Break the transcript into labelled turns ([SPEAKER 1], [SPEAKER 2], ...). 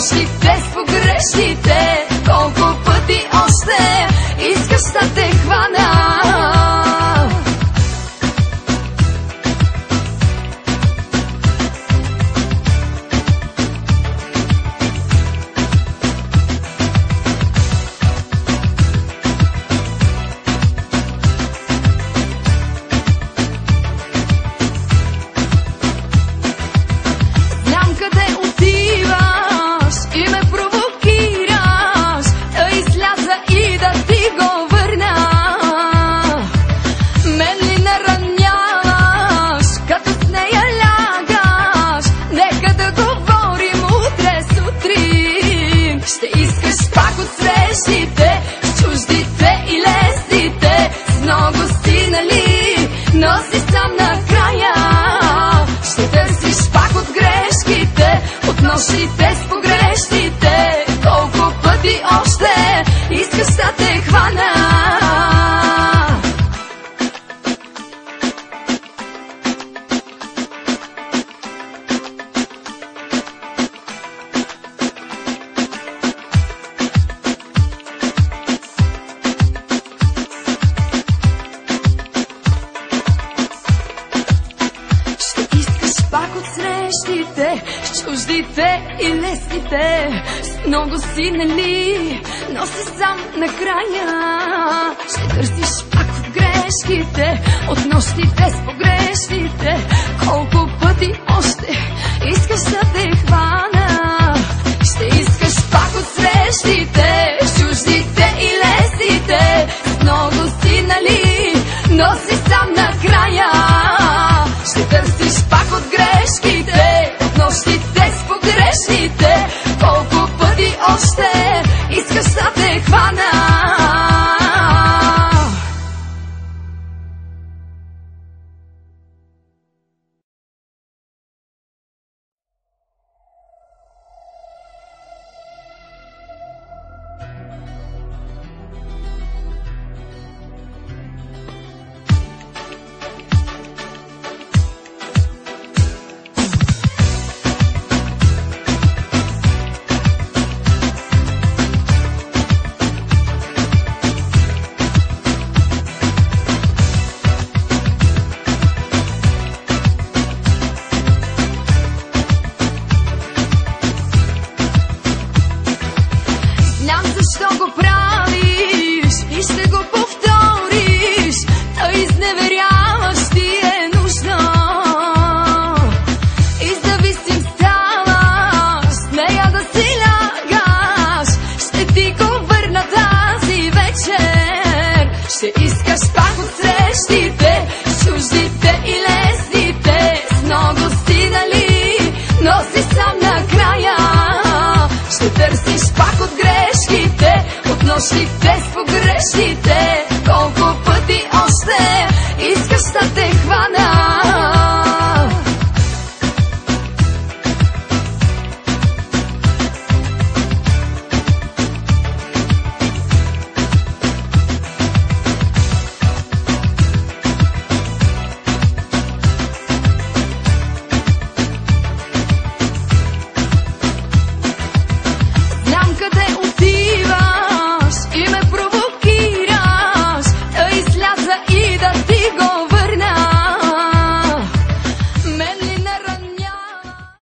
[SPEAKER 1] нощите с погрешните. Колко пъти още искаш да те хвана? Носи сам накрая. Ще търсиш пак от грешките, от нощите с погрешните. Колко пъти още искаш да те хвана? Пак от срещите, с чуждите и лесните. С много си, нали, но си сам накрая. Ще търсиш пак от грешките, от нощите с погрешните. Колко пъти още искаш да те хвана? Ще искаш пак от срещите, с чуждите и лесните. С много си, нали, но си сам накрая. Ще търсиш пак от грешките, от нощите с погрешните. Колко пъти още искаш да те хвана? Защо го правиш и ще го повториш? Да изневеряваш ти е нужно и зависим ставаш, с нея да си лягаш. Ще ти го върна тази вечер. Ще искаш пак от срещите, с чуждите и лесните. С много си, нали, но си сам накрая. Ще търсиш пак от грешките, от нощите с погрешните. Колко пъти още искаш да те хвана?